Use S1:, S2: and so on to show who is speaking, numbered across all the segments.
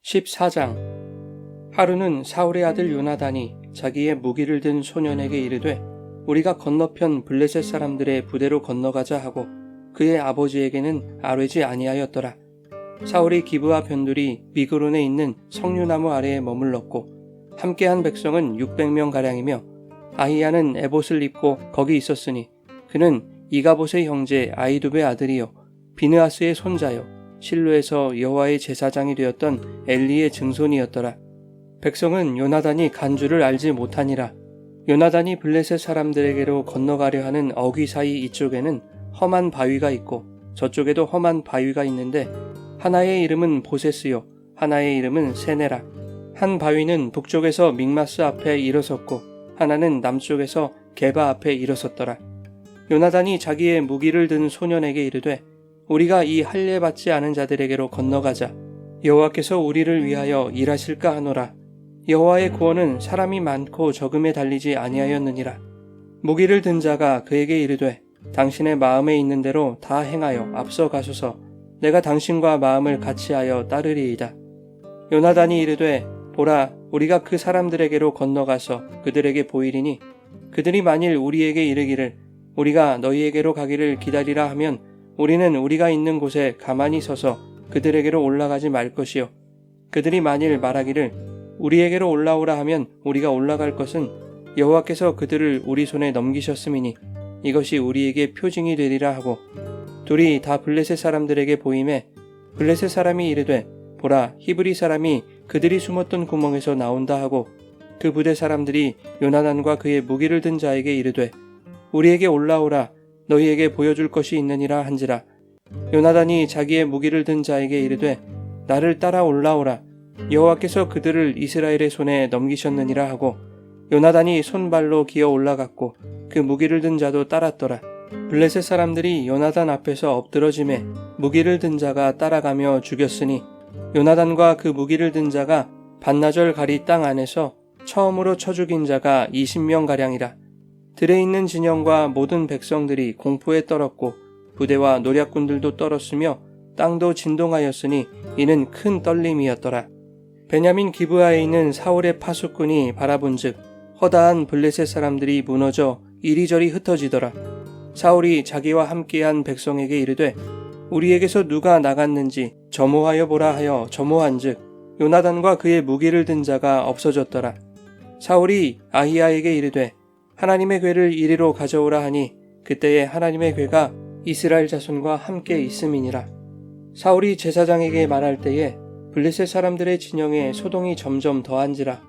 S1: 14장. 하루는 사울의 아들 요나단이 자기의 무기를 든 소년에게 이르되 우리가 건너편 블레셋 사람들의 부대로 건너가자 하고 그의 아버지에게는 아뢰지 아니하였더라. 사울이 기브아 변두리 미그론에 있는 석류나무 아래에 머물렀고 함께한 백성은 600명가량이며 아히야는 에봇을 입고 거기 있었으니 그는 이가봇의 형제 아히두베 아들이요 비느하스의 손자요 실로에서 여호와의 제사장이 되었던 엘리의 증손이었더라. 백성은 요나단이 간 줄을 알지 못하니라. 요나단이 블레셋 사람들에게로 건너가려 하는 어귀 사이 이쪽에는 험한 바위가 있고 저쪽에도 험한 바위가 있는데 하나의 이름은 보세스요 하나의 이름은 세네라. 한 바위는 북쪽에서 믹마스 앞에 일어섰고 하나는 남쪽에서 게바 앞에 일어섰더라. 요나단이 자기의 무기를 든 소년에게 이르되 우리가 이 할례 받지 않은 자들에게로 건너가자. 여호와께서 우리를 위하여 일하실까 하노라. 여호와의 구원은 사람이 많고 적음에 달리지 아니하였느니라. 무기를 든 자가 그에게 이르되 당신의 마음에 있는 대로 다 행하여 앞서 가소서. 내가 당신과 마음을 같이하여 따르리이다. 요나단이 이르되 보라 우리가 그 사람들에게로 건너가서 그들에게 보이리니 그들이 만일 우리에게 이르기를 우리가 너희에게로 가기를 기다리라 하면 우리는 우리가 있는 곳에 가만히 서서 그들에게로 올라가지 말 것이요 그들이 만일 말하기를 우리에게로 올라오라 하면 우리가 올라갈 것은 여호와께서 그들을 우리 손에 넘기셨음이니 이것이 우리에게 표징이 되리라 하고 둘이 다 블레셋 사람들에게 보임에 블레셋 사람이 이르되 보라 히브리 사람이 그들이 숨었던 구멍에서 나온다 하고 그 부대 사람들이 요나단과 그의 무기를 든 자에게 이르되 우리에게 올라오라 너희에게 보여줄 것이 있느니라 한지라. 요나단이 자기의 무기를 든 자에게 이르되 나를 따라 올라오라 여호와께서 그들을 이스라엘의 손에 넘기셨느니라 하고 요나단이 손발로 기어 올라갔고 그 무기를 든 자도 따랐더라. 블레셋 사람들이 요나단 앞에서 엎드러짐에 무기를 든 자가 따라가며 죽였으니 요나단과 그 무기를 든 자가 반나절 가리 땅 안에서 처음으로 쳐 죽인 자가 20명가량이라. 들에 있는 진영과 모든 백성들이 공포에 떨었고 부대와 노략군들도 떨었으며 땅도 진동하였으니 이는 큰 떨림이었더라. 베냐민 기브아에 있는 사울의 파수꾼이 바라본즉 허다한 블레셋 사람들이 무너져 이리저리 흩어지더라. 사울이 자기와 함께한 백성에게 이르되 우리에게서 누가 나갔는지 점호하여 보라 하여 점호한즉 요나단과 그의 무기를 든 자가 없어졌더라. 사울이 아히야에게 이르되 하나님의 궤를 이리로 가져오라 하니 그때에 하나님의 궤가 이스라엘 자손과 함께 있음이니라. 사울이 제사장에게 말할 때에 블레셋 사람들의 진영에 소동이 점점 더한지라.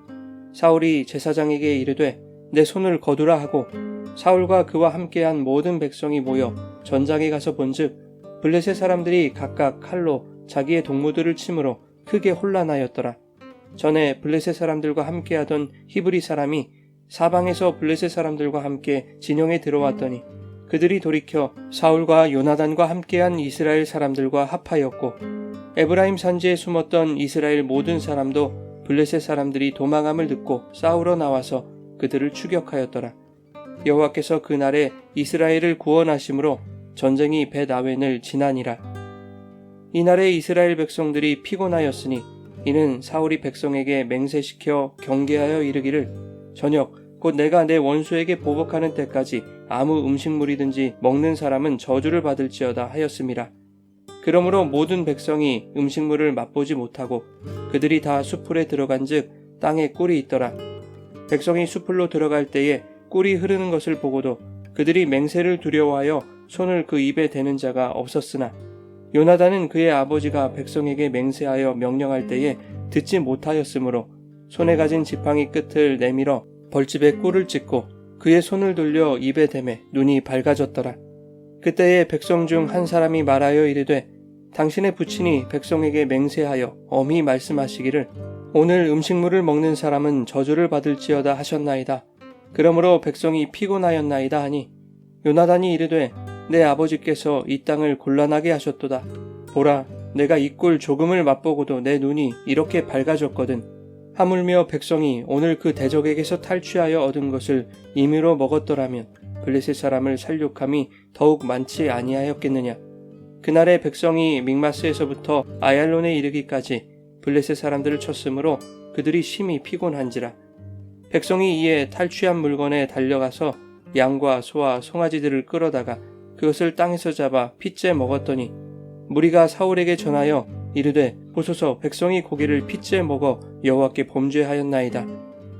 S1: 사울이 제사장에게 이르되 내 손을 거두라 하고 사울과 그와 함께한 모든 백성이 모여 전장에 가서 본즉 블레셋 사람들이 각각 칼로 자기의 동무들을 치므로 크게 혼란하였더라. 전에 블레셋 사람들과 함께하던 히브리 사람이 사방에서 블레셋 사람들과 함께 진영에 들어왔더니 그들이 돌이켜 사울과 요나단과 함께한 이스라엘 사람들과 합하였고 에브라임 산지에 숨었던 이스라엘 모든 사람도 블레셋 사람들이 도망함을 듣고 싸우러 나와서 그들을 추격하였더라. 여호와께서 그날에 이스라엘을 구원하심으로 전쟁이 벳아웬을 지나니라. 이날에 이스라엘 백성들이 피곤하였으니 이는 사울이 백성에게 맹세시켜 경계하여 이르기를 저녁 곧 내가 내 원수에게 보복하는 때까지 아무 음식물이든지 먹는 사람은 저주를 받을지어다 하였음이라. 그러므로 모든 백성이 음식물을 맛보지 못하고 그들이 다 수풀에 들어간즉 땅에 꿀이 있더라. 백성이 수풀로 들어갈 때에 꿀이 흐르는 것을 보고도 그들이 맹세를 두려워하여 손을 그 입에 대는 자가 없었으나 요나단은 그의 아버지가 백성에게 맹세하여 명령할 때에 듣지 못하였으므로 손에 가진 지팡이 끝을 내밀어 벌집에 꿀을 찍고 그의 손을 돌려 입에 대매 눈이 밝아졌더라. 그때에 백성 중 한 사람이 말하여 이르되 당신의 부친이 백성에게 맹세하여 엄히 말씀하시기를 오늘 음식물을 먹는 사람은 저주를 받을지어다 하셨나이다. 그러므로 백성이 피곤하였나이다 하니 요나단이 이르되 내 아버지께서 이 땅을 곤란하게 하셨도다. 보라 내가 이 꿀 조금을 맛보고도 내 눈이 이렇게 밝아졌거든. 하물며 백성이 오늘 그 대적에게서 탈취하여 얻은 것을 임의로 먹었더라면 블레셋 사람을 살육함이 더욱 많지 아니하였겠느냐. 그날에 백성이 믹마스에서부터 아얄론에 이르기까지 블레셋 사람들을 쳤으므로 그들이 심히 피곤한지라. 백성이 이에 탈취한 물건에 달려가서 양과 소와 송아지들을 끌어다가 그것을 땅에서 잡아 핏째 먹었더니 무리가 사울에게 전하여 이르되 보소서 백성이 고기를 핏째 먹어 여호와께 범죄하였나이다.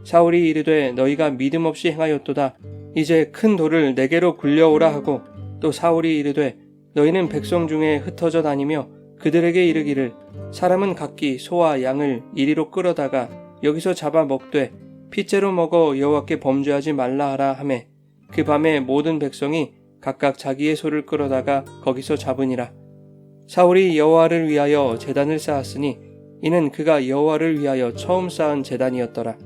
S1: 사울이 이르되 너희가 믿음 없이 행하였도다. 이제 큰 돌을 내게로 굴려오라 하고 또 사울이 이르되 너희는 백성 중에 흩어져 다니며 그들에게 이르기를 사람은 각기 소와 양을 이리로 끌어다가 여기서 잡아 먹되 핏째로 먹어 여호와께 범죄하지 말라 하라 하매 그 밤에 모든 백성이 각각 자기의 소를 끌어다가 거기서 잡으니라. 사울이 여호와를 위하여 제단을 쌓았으니 이는 그가 여호와를 위하여 처음 쌓은 제단이었더라.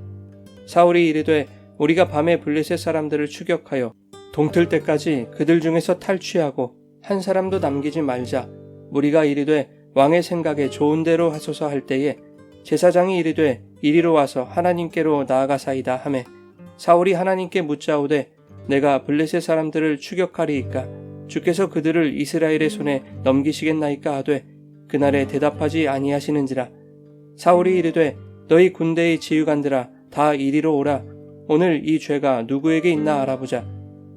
S1: 사울이 이르되 우리가 밤에 블레셋 사람들을 추격하여 동틀 때까지 그들 중에서 탈취하고 한 사람도 남기지 말자. 무리가 이르되 왕의 생각에 좋은 대로 하소서 할 때에 제사장이 이르되 이리로 와서 하나님께로 나아가사이다 하매 사울이 하나님께 묻자오되 내가 블레셋 사람들을 추격하리이까 주께서 그들을 이스라엘의 손에 넘기시겠나이까 하되 그날에 대답하지 아니하시는지라. 사울이 이르되 너희 군대의 지휘관들아 다 이리로 오라. 오늘 이 죄가 누구에게 있나 알아보자.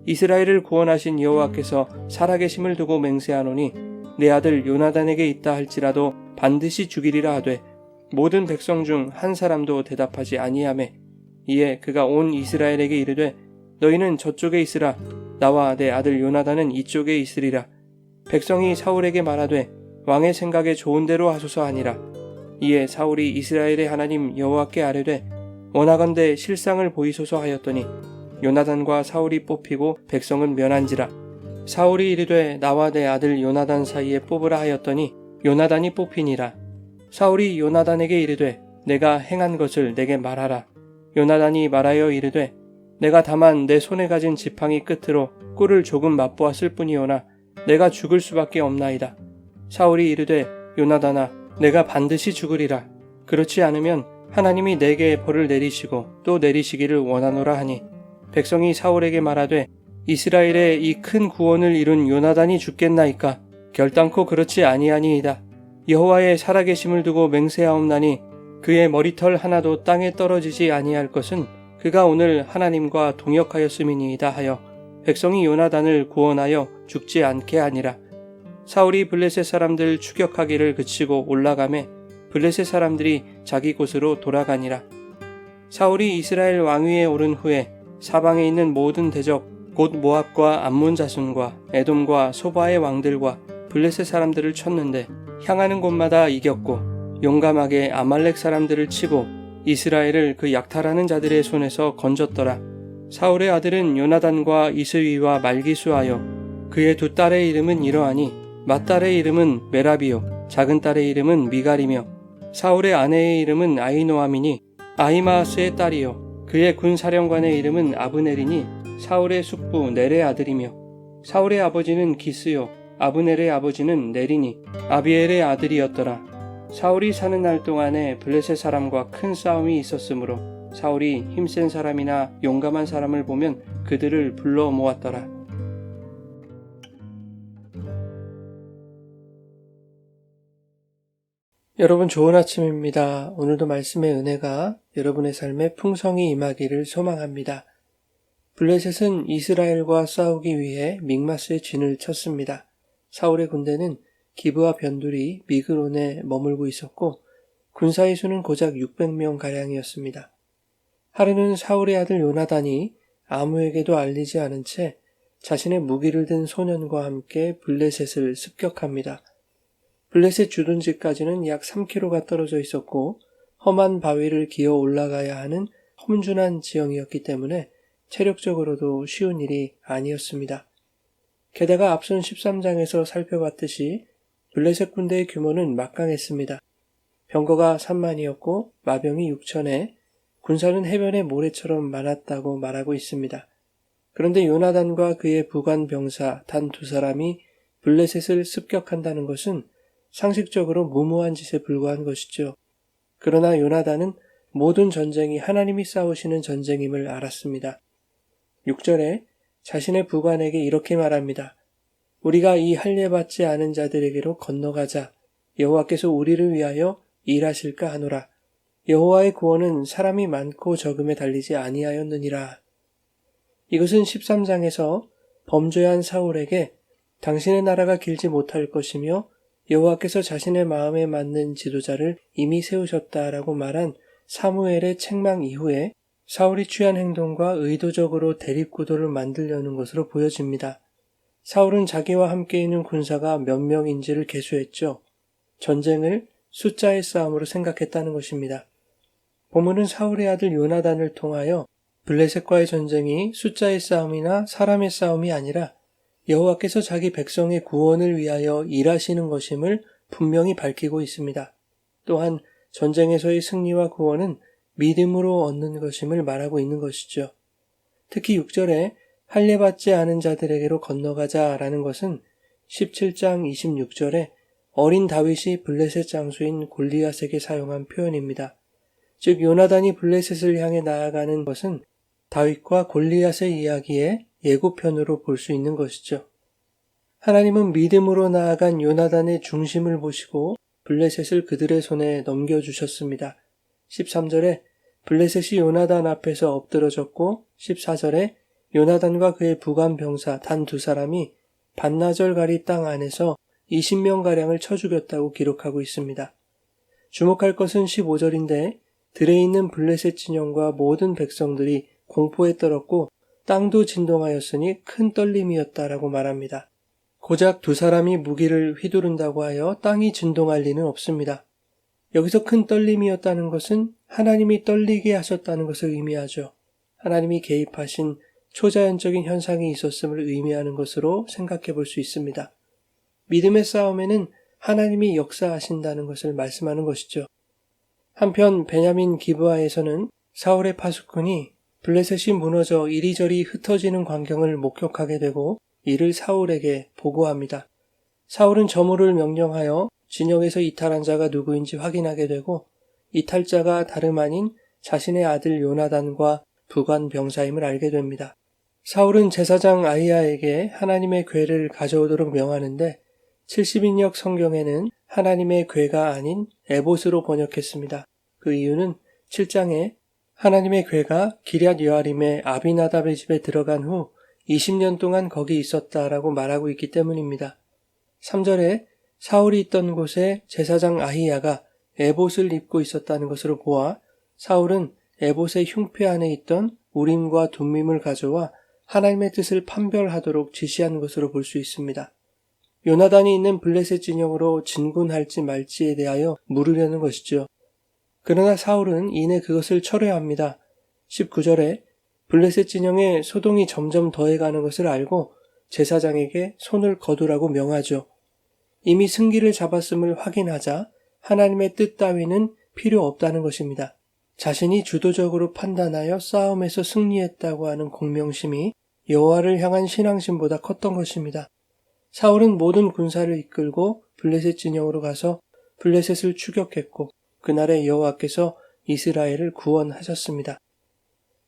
S1: 이스라엘을 구원하신 여호와께서 살아계심을 두고 맹세하노니 내 아들 요나단에게 있다 할지라도 반드시 죽이리라 하되 모든 백성 중 한 사람도 대답하지 아니하매 이에 그가 온 이스라엘에게 이르되 너희는 저쪽에 있으라. 나와 내 아들 요나단은 이쪽에 있으리라. 백성이 사울에게 말하되 왕의 생각에 좋은 대로 하소서 하니라. 이에 사울이 이스라엘의 하나님 여호와께 아뢰되 원하건대 실상을 보이소서 하였더니 요나단과 사울이 뽑히고 백성은 면한지라. 사울이 이르되 나와 내 아들 요나단 사이에 뽑으라 하였더니 요나단이 뽑히니라. 사울이 요나단에게 이르되 내가 행한 것을 내게 말하라. 요나단이 말하여 이르되 내가 다만 내 손에 가진 지팡이 끝으로 꿀을 조금 맛보았을 뿐이오나 내가 죽을 수밖에 없나이다. 사울이 이르되 요나단아 내가 반드시 죽으리라. 그렇지 않으면 하나님이 내게 벌을 내리시고 또 내리시기를 원하노라 하니 백성이 사울에게 말하되 이스라엘의 이 큰 구원을 이룬 요나단이 죽겠나이까. 결단코 그렇지 아니하니이다. 여호와의 살아계심을 두고 맹세하옵나니 그의 머리털 하나도 땅에 떨어지지 아니할 것은 그가 오늘 하나님과 동역하였음이니이다 하여 백성이 요나단을 구원하여 죽지 않게 하니라. 사울이 블레셋 사람들 추격하기를 그치고 올라가매 블레셋 사람들이 자기 곳으로 돌아가니라. 사울이 이스라엘 왕위에 오른 후에 사방에 있는 모든 대적 곧 모압과 암몬 자손과 에돔과 소바의 왕들과 블레셋 사람들을 쳤는데 향하는 곳마다 이겼고 용감하게 아말렉 사람들을 치고 이스라엘을 그 약탈하는 자들의 손에서 건졌더라. 사울의 아들은 요나단과 이스위와 말기수하여 그의 두 딸의 이름은 이러하니 맏딸의 이름은 메라비요 작은 딸의 이름은 미갈이며 사울의 아내의 이름은 아히노아미니 아히마아스의 딸이요 그의 군사령관의 이름은 아브넬이니 사울의 숙부 넬의 아들이며 사울의 아버지는 기스요 아브넬의 아버지는 넬이니 아비엘의 아들이었더라. 사울이 사는 날 동안에 블레셋 사람과 큰 싸움이 있었으므로 사울이 힘센 사람이나 용감한 사람을 보면 그들을 불러 모았더라. 여러분 좋은 아침입니다. 오늘도 말씀의 은혜가 여러분의 삶에 풍성히 임하기를 소망합니다. 블레셋은 이스라엘과 싸우기 위해 믹마스에 진을 쳤습니다. 사울의 군대는 기브와 변두리 미그론에 머물고 있었고 군사의 수는 고작 600명가량이었습니다. 하루는 사울의 아들 요나단이 아무에게도 알리지 않은 채 자신의 무기를 든 소년과 함께 블레셋을 습격합니다. 블레셋 주둔지까지는 약 3km가 떨어져 있었고 험한 바위를 기어 올라가야 하는 험준한 지형이었기 때문에 체력적으로도 쉬운 일이 아니었습니다. 게다가 앞선 13장에서 살펴봤듯이 블레셋 군대의 규모는 막강했습니다. 병거가 3만이었고 마병이 6천에 군사는 해변의 모래처럼 많았다고 말하고 있습니다. 그런데 요나단과 그의 부관 병사 단 2사람이 블레셋을 습격한다는 것은 상식적으로 무모한 짓에 불과한 것이죠. 그러나 요나단은 모든 전쟁이 하나님이 싸우시는 전쟁임을 알았습니다. 6절에 자신의 부관에게 이렇게 말합니다. 우리가 이 할례받지 않은 자들에게로 건너가자. 여호와께서 우리를 위하여 일하실까 하노라. 여호와의 구원은 사람이 많고 적음에 달리지 아니하였느니라. 이것은 13장에서 범죄한 사울에게 당신의 나라가 길지 못할 것이며 여호와께서 자신의 마음에 맞는 지도자를 이미 세우셨다라고 말한 사무엘의 책망 이후에 사울이 취한 행동과 의도적으로 대립구도를 만들려는 것으로 보여집니다. 사울은 자기와 함께 있는 군사가 몇 명인지를 계수했죠. 전쟁을 숫자의 싸움으로 생각했다는 것입니다. 본문은 사울의 아들 요나단을 통하여 블레셋과의 전쟁이 숫자의 싸움이나 사람의 싸움이 아니라 여호와께서 자기 백성의 구원을 위하여 일하시는 것임을 분명히 밝히고 있습니다. 또한 전쟁에서의 승리와 구원은 믿음으로 얻는 것임을 말하고 있는 것이죠. 특히 6절에 할례받지 않은 자들에게로 건너가자라는 것은 17장 26절에 어린 다윗이 블레셋 장수인 골리앗에게 사용한 표현입니다. 즉 요나단이 블레셋을 향해 나아가는 것은 다윗과 골리앗의 이야기의 예고편으로 볼 수 있는 것이죠. 하나님은 믿음으로 나아간 요나단의 중심을 보시고 블레셋을 그들의 손에 넘겨주셨습니다. 13절에 블레셋이 요나단 앞에서 엎드러졌고 14절에 요나단과 그의 부관 병사 단 2사람이 반나절가리 땅 안에서 20명가량을 쳐 죽였다고 기록하고 있습니다. 주목할 것은 15절인데 들에 있는 블레셋 진영과 모든 백성들이 공포에 떨었고 땅도 진동하였으니 큰 떨림이었다라고 말합니다. 고작 2사람이 무기를 휘두른다고 하여 땅이 진동할 리는 없습니다. 여기서 큰 떨림이었다는 것은 하나님이 떨리게 하셨다는 것을 의미하죠. 하나님이 개입하신 초자연적인 현상이 있었음을 의미하는 것으로 생각해 볼 수 있습니다. 믿음의 싸움에는 하나님이 역사하신다는 것을 말씀하는 것이죠. 한편 베냐민 기브아에서는 사울의 파수꾼이 블레셋이 무너져 이리저리 흩어지는 광경을 목격하게 되고 이를 사울에게 보고합니다. 사울은 저물을 명령하여 진영에서 이탈한 자가 누구인지 확인하게 되고 이탈자가 다름 아닌 자신의 아들 요나단과 부관 병사임을 알게 됩니다. 사울은 제사장 아히야에게 하나님의 궤를 가져오도록 명하는데 70인역 성경에는 하나님의 궤가 아닌 에봇으로 번역했습니다. 그 이유는 7장에 하나님의 궤가 기럇 여아림의 아비나답의 집에 들어간 후 20년 동안 거기 있었다라고 말하고 있기 때문입니다. 3절에 사울이 있던 곳에 제사장 아히야가 에봇을 입고 있었다는 것으로 보아 사울은 에봇의 흉패 안에 있던 우림과 둠밈을 가져와 하나님의 뜻을 판별하도록 지시한 것으로 볼 수 있습니다. 요나단이 있는 블레셋 진영으로 진군할지 말지에 대하여 물으려는 것이죠. 그러나 사울은 이내 그것을 철회합니다. 19절에 블레셋 진영에 소동이 점점 더해가는 것을 알고 제사장에게 손을 거두라고 명하죠. 이미 승기를 잡았음을 확인하자 하나님의 뜻 따위는 필요 없다는 것입니다. 자신이 주도적으로 판단하여 싸움에서 승리했다고 하는 공명심이 여호와를 향한 신앙심보다 컸던 것입니다. 사울은 모든 군사를 이끌고 블레셋 진영으로 가서 블레셋을 추격했고 그날에 여호와께서 이스라엘을 구원하셨습니다.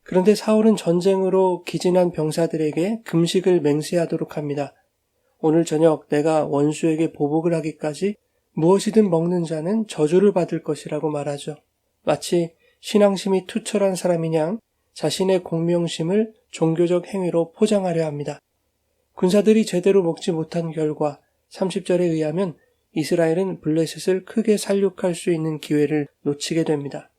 S1: 그런데 사울은 전쟁으로 기진한 병사들에게 금식을 맹세하도록 합니다. 오늘 저녁 내가 원수에게 보복을 하기까지 무엇이든 먹는 자는 저주를 받을 것이라고 말하죠. 마치 신앙심이 투철한 사람이냥 자신의 공명심을 종교적 행위로 포장하려 합니다. 군사들이 제대로 먹지 못한 결과 30절에 의하면 이스라엘은 블레셋을 크게 살육할 수 있는 기회를 놓치게 됩니다.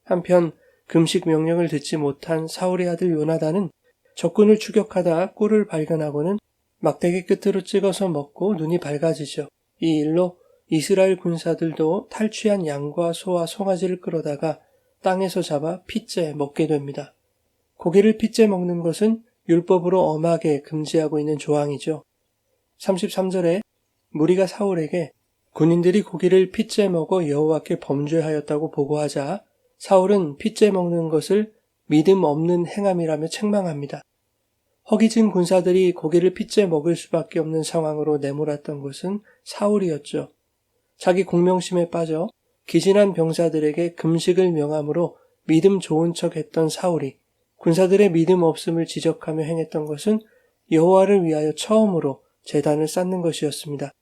S1: 한편 금식 명령을 듣지 못한 사울의 아들 요나단은 적군을 추격하다 꿀을 발견하고는 막대기 끝으로 찍어서 먹고 눈이 밝아지죠. 이 일로 이스라엘 군사들도 탈취한 양과 소와 송아지를 끌어다가 땅에서 잡아 핏째 먹게 됩니다. 고기를 핏째 먹는 것은 율법으로 엄하게 금지하고 있는 조항이죠. 33절에 무리가 사울에게 군인들이 고기를 핏째 먹어 여호와께 범죄하였다고 보고하자 사울은 핏째 먹는 것을 믿음 없는 행함이라며 책망합니다. 허기진 군사들이 고기를 핏째 먹을 수밖에 없는 상황으로 내몰았던 것은 사울이었죠. 자기 공명심에 빠져 기진한 병사들에게 금식을 명함으로 믿음 좋은 척했던 사울이 군사들의 믿음 없음을 지적하며 행했던 것은 여호와를 위하여 처음으로 제단을 쌓는 것이었습니다.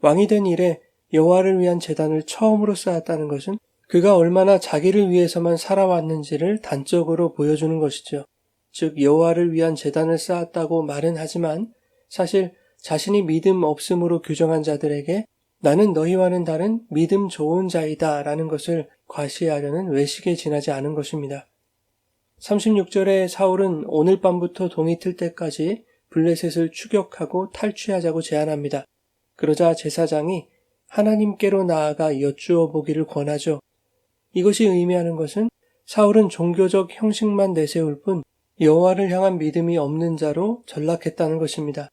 S1: 왕이 된 이래 여호와를 위한 제단을 처음으로 쌓았다는 것은 그가 얼마나 자기를 위해서만 살아왔는지를 단적으로 보여주는 것이죠. 즉 여호와를 위한 제단을 쌓았다고 말은 하지만 사실 자신이 믿음 없음으로 규정한 자들에게 나는 너희와는 다른 믿음 좋은 자이다 라는 것을 과시하려는 외식에 지나지 않은 것입니다. 36절에 사울은 오늘 밤부터 동이 틀 때까지 블레셋을 추격하고 탈취하자고 제안합니다. 그러자 제사장이 하나님께로 나아가 여쭈어 보기를 권하죠. 이것이 의미하는 것은 사울은 종교적 형식만 내세울 뿐 여호와를 향한 믿음이 없는 자로 전락했다는 것입니다.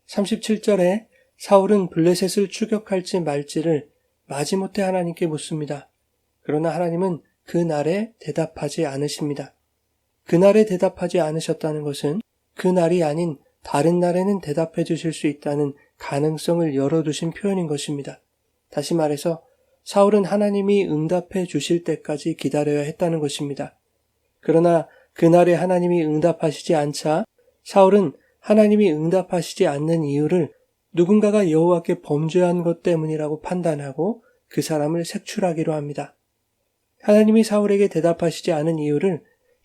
S1: 37절에 사울은 블레셋을 추격할지 말지를 마지못해 하나님께 묻습니다. 그러나 하나님은 그날에 대답하지 않으십니다. 그날에 대답하지 않으셨다는 것은 그날이 아닌 다른 날에는 대답해 주실 수 있다는 가능성을 열어두신 표현인 것입니다. 다시 말해서 사울은 하나님이 응답해 주실 때까지 기다려야 했다는 것입니다. 그러나 그날에 하나님이 응답하시지 않자 사울은 하나님이 응답하시지 않는 이유를 누군가가 여호와께 범죄한 것 때문이라고 판단하고 그 사람을 색출하기로 합니다. 하나님이 사울에게 대답하시지 않은 이유를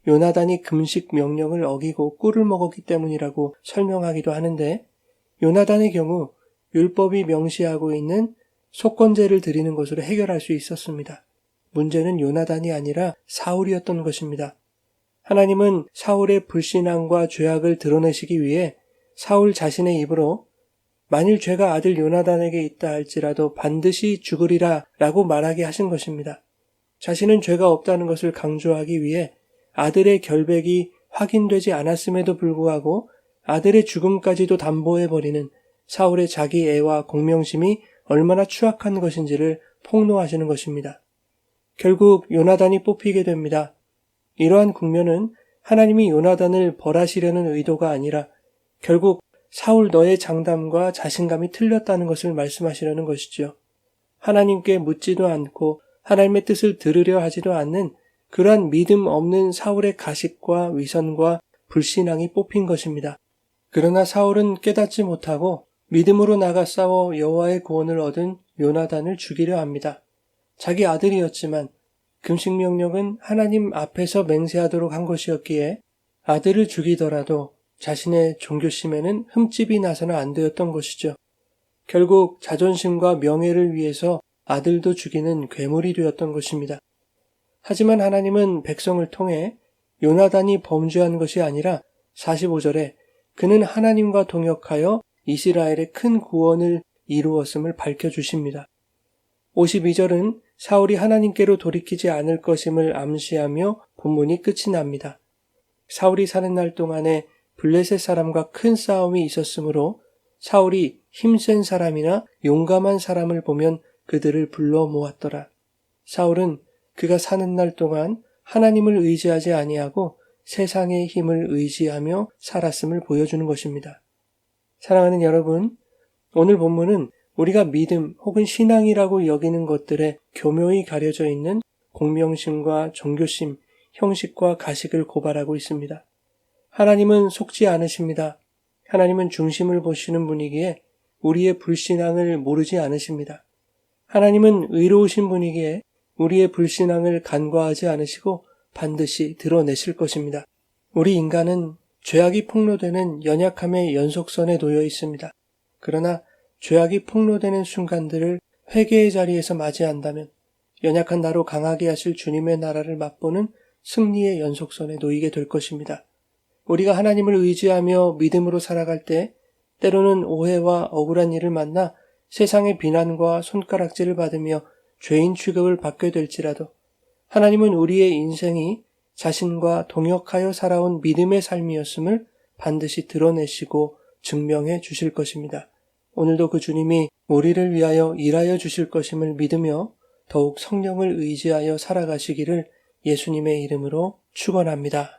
S1: 요나단이 금식 명령을 어기고 꿀을 먹었기 때문이라고 설명하기도 하는데 요나단의 경우 율법이 명시하고 있는 속건제를 드리는 것으로 해결할 수 있었습니다. 문제는 요나단이 아니라 사울이었던 것입니다. 하나님은 사울의 불신앙과 죄악을 드러내시기 위해 사울 자신의 입으로 만일 죄가 아들 요나단에게 있다 할지라도 반드시 죽으리라 라고 말하게 하신 것입니다. 자신은 죄가 없다는 것을 강조하기 위해 아들의 결백이 확인되지 않았음에도 불구하고 아들의 죽음까지도 담보해버리는 사울의 자기 애와 공명심이 얼마나 추악한 것인지를 폭로하시는 것입니다. 결국 요나단이 뽑히게 됩니다. 이러한 국면은 하나님이 요나단을 벌하시려는 의도가 아니라 결국 사울 너의 장담과 자신감이 틀렸다는 것을 말씀하시려는 것이죠. 하나님께 묻지도 않고 하나님의 뜻을 들으려 하지도 않는 그러한 믿음 없는 사울의 가식과 위선과 불신앙이 뽑힌 것입니다. 그러나 사울은 깨닫지 못하고 믿음으로 나가 싸워 여호와의 구원을 얻은 요나단을 죽이려 합니다. 자기 아들이었지만 금식 명령은 하나님 앞에서 맹세하도록 한 것이었기에 아들을 죽이더라도 자신의 종교심에는 흠집이 나서는 안 되었던 것이죠. 결국 자존심과 명예를 위해서 아들도 죽이는 괴물이 되었던 것입니다. 하지만 하나님은 백성을 통해 요나단이 범죄한 것이 아니라 45절에 그는 하나님과 동역하여 이스라엘의 큰 구원을 이루었음을 밝혀주십니다. 52절은 사울이 하나님께로 돌이키지 않을 것임을 암시하며 본문이 끝이 납니다. 사울이 사는 날 동안에 블레셋 사람과 큰 싸움이 있었으므로 사울이 힘센 사람이나 용감한 사람을 보면 그들을 불러 모았더라. 사울은 그가 사는 날 동안 하나님을 의지하지 아니하고 세상의 힘을 의지하며 살았음을 보여주는 것입니다. 사랑하는 여러분, 오늘 본문은 우리가 믿음 혹은 신앙이라고 여기는 것들에 교묘히 가려져 있는 공명심과 종교심, 형식과 가식을 고발하고 있습니다. 하나님은 속지 않으십니다. 하나님은 중심을 보시는 분이기에 우리의 불신앙을 모르지 않으십니다. 하나님은 의로우신 분이기에 우리의 불신앙을 간과하지 않으시고 반드시 드러내실 것입니다. 우리 인간은 죄악이 폭로되는 연약함의 연속선에 놓여 있습니다. 그러나 죄악이 폭로되는 순간들을 회개의 자리에서 맞이한다면 연약한 나로 강하게 하실 주님의 나라를 맛보는 승리의 연속선에 놓이게 될 것입니다. 우리가 하나님을 의지하며 믿음으로 살아갈 때 때로는 오해와 억울한 일을 만나 세상의 비난과 손가락질을 받으며 죄인 취급을 받게 될지라도 하나님은 우리의 인생이 자신과 동역하여 살아온 믿음의 삶이었음을 반드시 드러내시고 증명해 주실 것입니다. 오늘도 그 주님이 우리를 위하여 일하여 주실 것임을 믿으며 더욱 성령을 의지하여 살아가시기를 예수님의 이름으로 축원합니다.